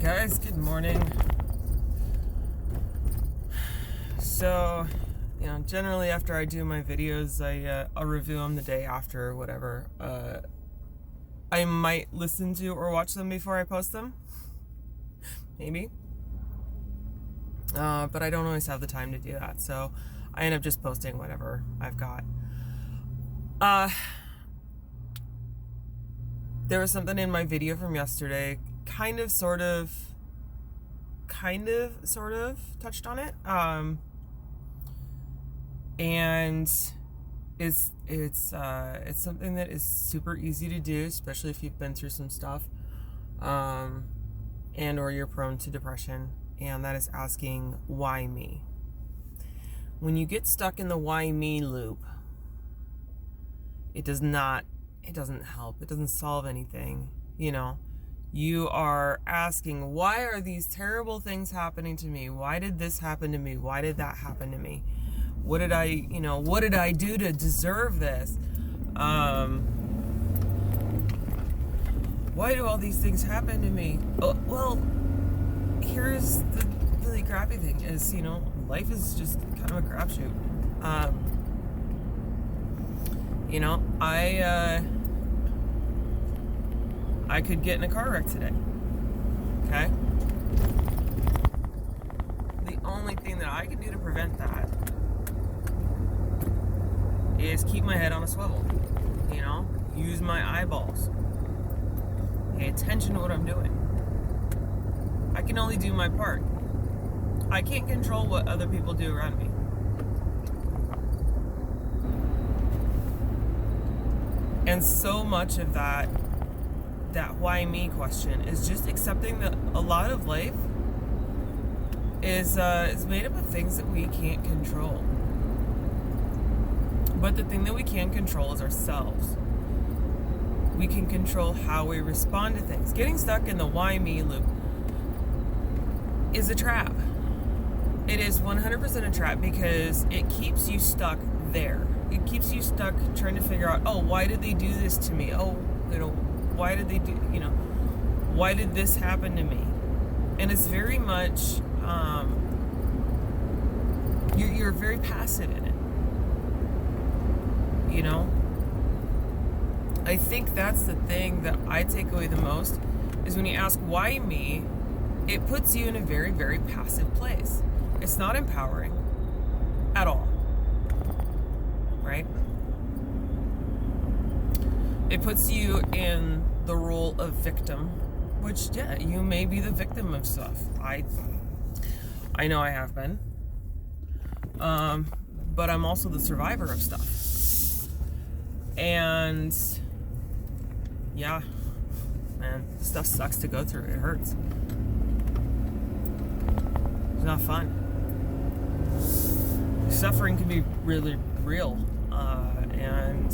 Guys, good morning. So, generally after I do my videos, I'll review them the day after or whatever. I might listen to or watch them before I post them. Maybe. But I don't always have the time to do that, so I end up just posting whatever I've got. There was something in my video from yesterday, kind of, sort of touched on it. And it's something that is super easy to do, especially if you've been through some stuff, and or you're prone to depression, and that is asking, why me? When you get stuck in the why me loop, it doesn't help. It doesn't solve anything. You are asking, why are these terrible things happening to me? Why did this happen to me? Why did that happen to me? What did I do to deserve this? Why do all these things happen to me? Oh, well, here's the really crappy thing is, life is just kind of a crapshoot. I could get in a car wreck today. Okay? The only thing that I can do to prevent that is keep my head on a swivel. Use my eyeballs. Pay attention to what I'm doing. I can only do my part. I can't control what other people do around me. And so much of that why me question is just accepting that a lot of life is made up of things that we can't control. But the thing that we can control is ourselves. We can control how we respond to things. Getting stuck in the why me loop is a trap. It is 100% a trap because it keeps you stuck there. It keeps you stuck trying to figure out, why did they do this to me? Why did they do, why did this happen to me? And it's very much, you're very passive in it. I think that's the thing that I take away the most is when you ask why me, it puts you in a very, very passive place. It's not empowering at all. Right? It puts you in the role of victim, which, you may be the victim of stuff. I know I have been. But I'm also the survivor of stuff. And yeah, man, stuff sucks to go through. It hurts. It's not fun. Suffering can be really real. And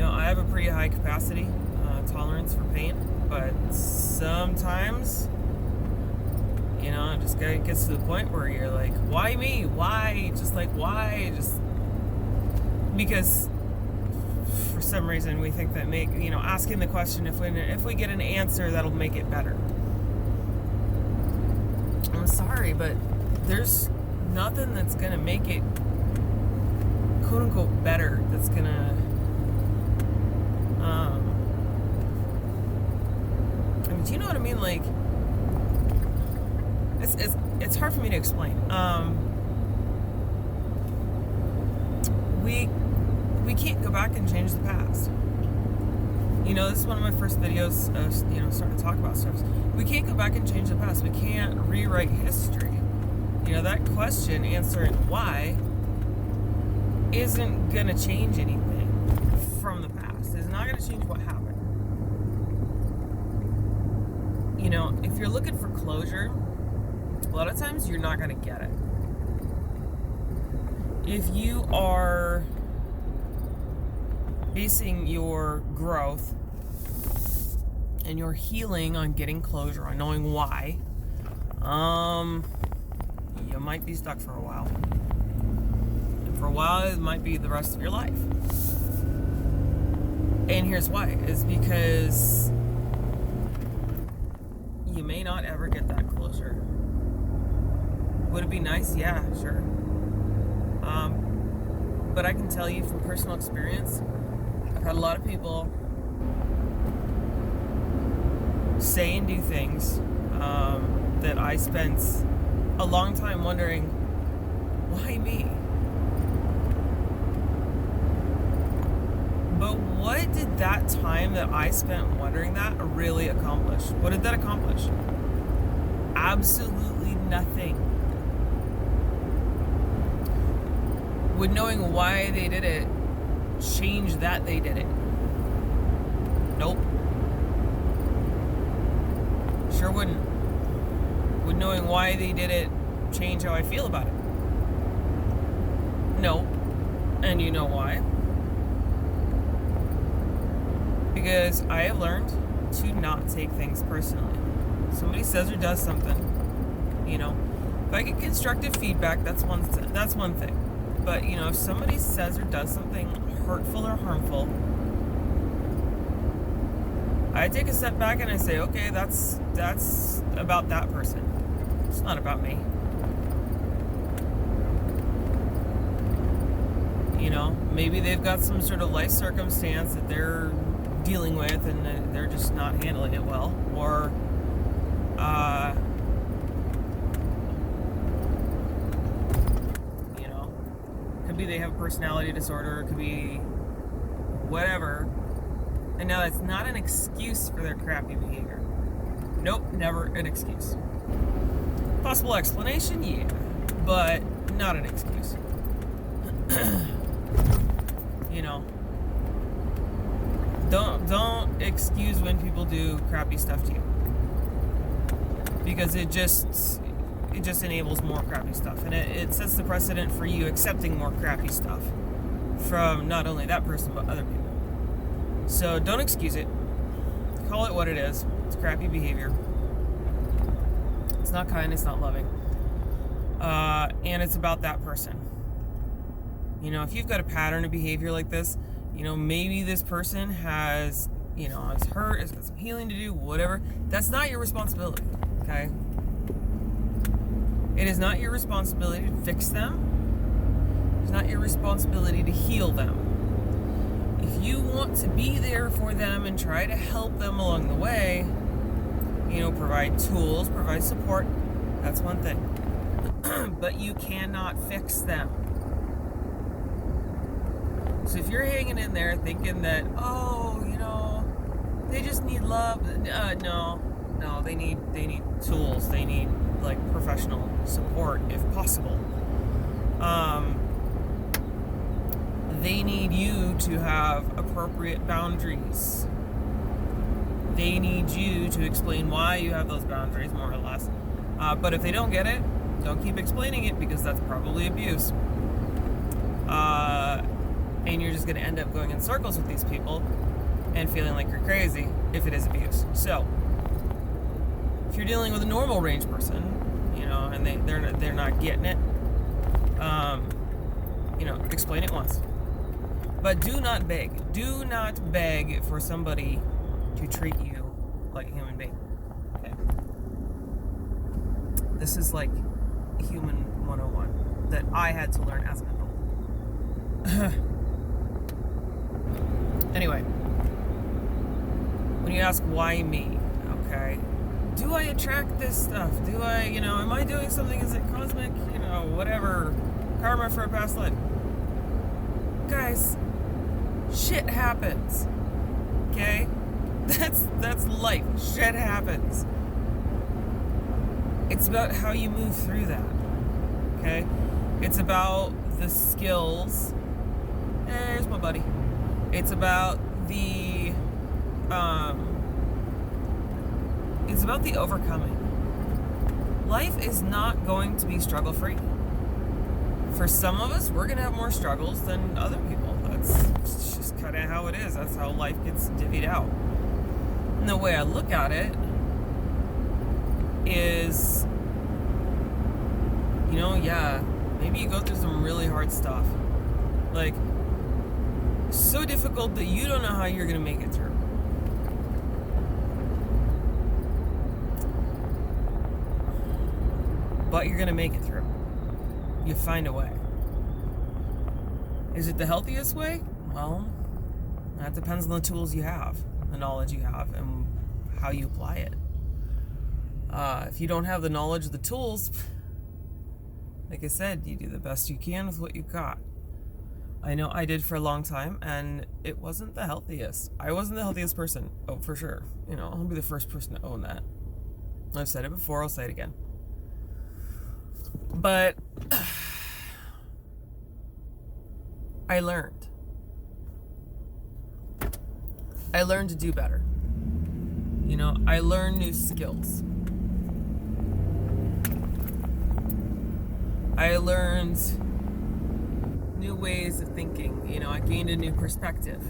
I have a pretty high capacity tolerance for pain, but sometimes it just gets to the point where you're like, why me? Why? Just like, why? Just because for some reason we think that asking the question, if we get an answer, that'll make it better. I'm sorry, but there's nothing that's gonna make it quote unquote better. That's gonna do you know what I mean? Like, it's hard for me to explain. We can't go back and change the past. This is one of my first videos of, starting to talk about stuff. We can't go back and change the past. We can't rewrite history. That question, answering why, isn't gonna change anything from the past. It's not gonna change what happened. If you're looking for closure, a lot of times you're not gonna get it. If you are basing your growth and your healing on getting closure, on knowing why, you might be stuck for a while. And for a while, it might be the rest of your life. And here's why, is because not ever get that closure. Would it be nice? Yeah, sure. But I can tell you from personal experience, I've had a lot of people say and do things that I spent a long time wondering, why me? But what did that time that I spent wondering that really accomplish? What did that accomplish? Absolutely nothing. Would knowing why they did it change that they did it? Nope. Sure wouldn't. Would knowing why they did it change how I feel about it? No. And you know why? Because I have learned to not take things personally. Somebody says or does something, if I get constructive feedback, that's one thing. But, if somebody says or does something hurtful or harmful, I take a step back and I say, okay, that's about that person. It's not about me. Maybe they've got some sort of life circumstance that they're dealing with and they're just not handling it well. Or, could be they have a personality disorder, it could be whatever. And now that's not an excuse for their crappy behavior. Nope, never an excuse. Possible explanation, yeah, but not an excuse. Don't excuse when people do crappy stuff to you, because it just enables more crappy stuff, and it sets the precedent for you accepting more crappy stuff from not only that person but other people. So don't excuse it. Call it what it is. It's crappy behavior. It's not kind, it's not loving. And it's about that person. If you've got a pattern of behavior like this, maybe this person has, is hurt, has got some healing to do, whatever. That's not your responsibility, okay? It is not your responsibility to fix them. It's not your responsibility to heal them. If you want to be there for them and try to help them along the way, provide tools, provide support, that's one thing. But you cannot fix them. So if you're hanging in there thinking that, they just need love, no, they need tools, they need professional support if possible. They need you to have appropriate boundaries. They need you to explain why you have those boundaries, more or less. But if they don't get it, don't keep explaining it, because that's probably abuse. And you're just going to end up going in circles with these people and feeling like you're crazy if it is abuse. So, if you're dealing with a normal range person, and they're not getting it, explain it once. But do not beg. Do not beg for somebody to treat you like a human being. Okay? This is like human 101 that I had to learn as an adult. Anyway, when you ask why me, okay, do I attract this stuff? Do I, am I doing something? Is it cosmic, whatever, karma for a past life? Guys, shit happens, okay? That's life. Shit happens. It's about how you move through that, okay? It's about the skills. There's my buddy. It's about the overcoming. Life is not going to be struggle-free. For some of us, we're going to have more struggles than other people. That's just kind of how it is. That's how life gets divvied out. And the way I look at it is, maybe you go through some really hard stuff. So difficult that you don't know how you're going to make it through. but you're going to make it through. You find a way. Is it the healthiest way? Well, that depends on the tools you have, the knowledge you have, and how you apply it. If you don't have the knowledge of the tools, like I said, you do the best you can with what you got. I know I did for a long time, and it wasn't the healthiest. I wasn't the healthiest person. Oh, for sure. I'll be the first person to own that. I've said it before, I'll say it again. But I learned. I learned to do better. I learned new skills. I learned new ways of thinking. I gained a new perspective.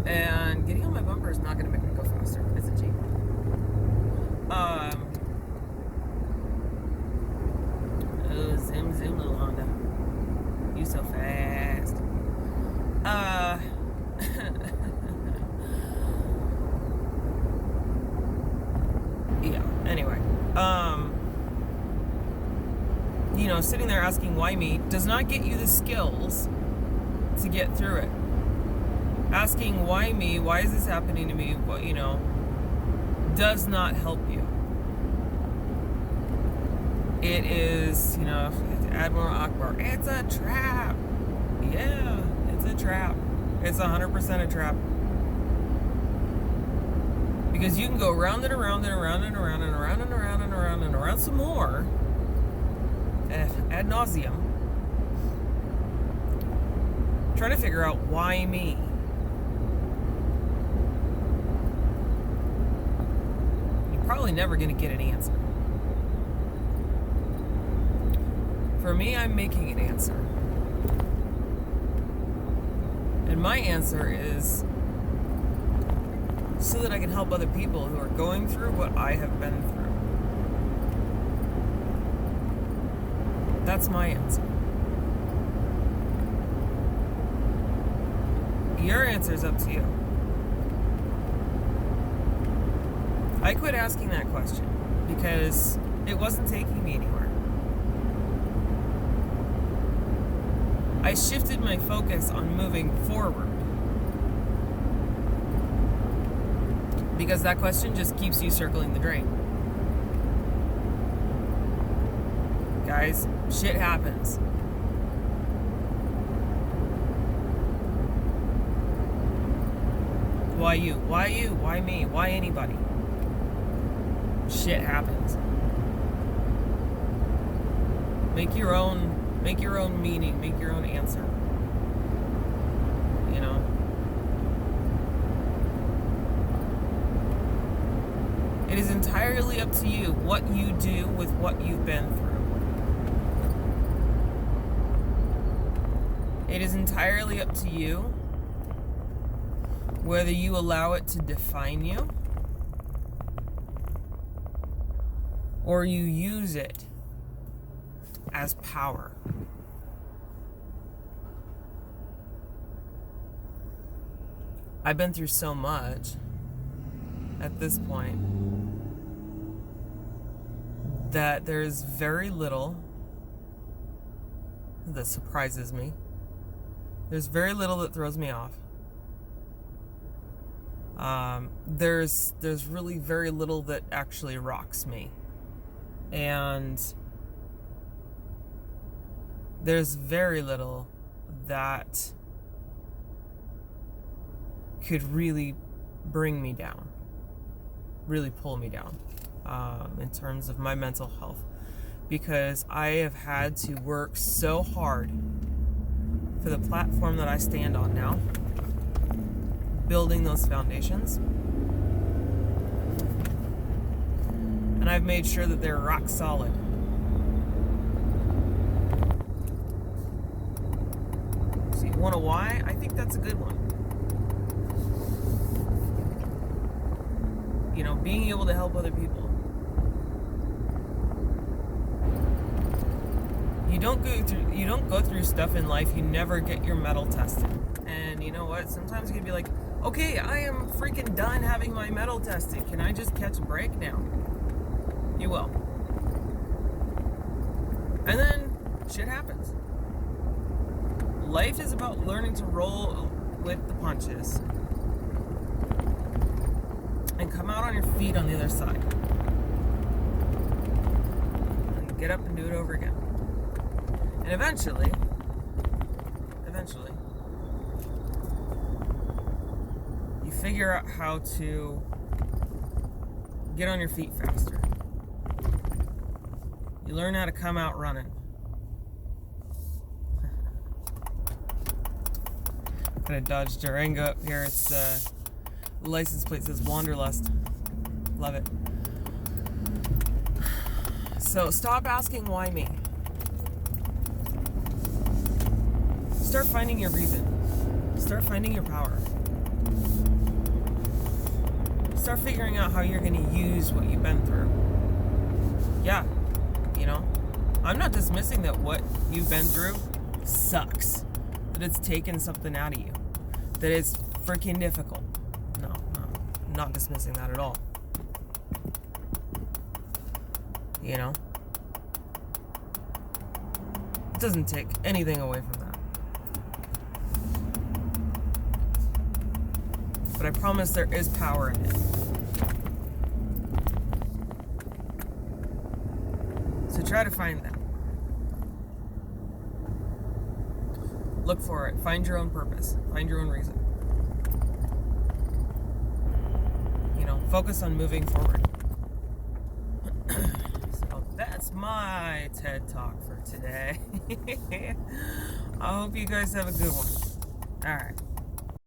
And getting on my bumper is not going to make me go faster. It's a Jeep. Oh, zoom, zoom, little Honda. You so fast. Yeah, anyway. Sitting there asking why me does not get you the skills to get through it. Asking why me, why is this happening to me, does not help you. It is, Admiral Akbar, it's a trap. Yeah, it's a trap. It's 100% a trap. Because you can go around and around and around and around and around and around and around and around some more ad nauseum, trying to figure out why me. You're probably never going to get an answer. For me, I'm making an answer. And my answer is so that I can help other people who are going through what I have been through. That's my answer. Your answer is up to you. I quit asking that question because it wasn't taking me anywhere. I shifted my focus on moving forward because that question just keeps you circling the drain. Guys, shit happens. Why you? Why you? Why me? Why anybody? Shit happens. Make your own meaning, make your own answer. It is entirely up to you what you do with what you've been through. It is entirely up to you whether you allow it to define you or you use it as power. I've been through so much at this point that there's very little that surprises me. There's very little that throws me off. There's really very little that actually rocks me. And there's very little that could really bring me down, really pull me down, in terms of my mental health, because I have had to work so hard for the platform that I stand on now, building those foundations, and I've made sure that they're rock solid. So you want to why? I think that's a good one. Being able to help other people. You don't go through stuff in life, you never get your metal tested. And you know what? Sometimes you can be like, okay, I am freaking done having my metal tested. Can I just catch a break now? You will. And then shit happens. Life is about learning to roll with the punches and come out on your feet on the other side. And get up and do it over again. And eventually, you figure out how to get on your feet faster. You learn how to come out running. Got a Dodge Durango up here. It's the license plate says Wanderlust. Love it. So stop asking why me. Start finding your reason. Start finding your power. Start figuring out how you're going to use what you've been through. Yeah, you know, I'm not dismissing that what you've been through sucks. That it's taken something out of you. That it's freaking difficult. No, I'm not dismissing that at all. You know? It doesn't take anything away from that. But I promise there is power in it. So try to find that. Look for it. Find your own purpose. Find your own reason. You know, focus on moving forward. So that's my TED Talk for today. I hope you guys have a good one. All right.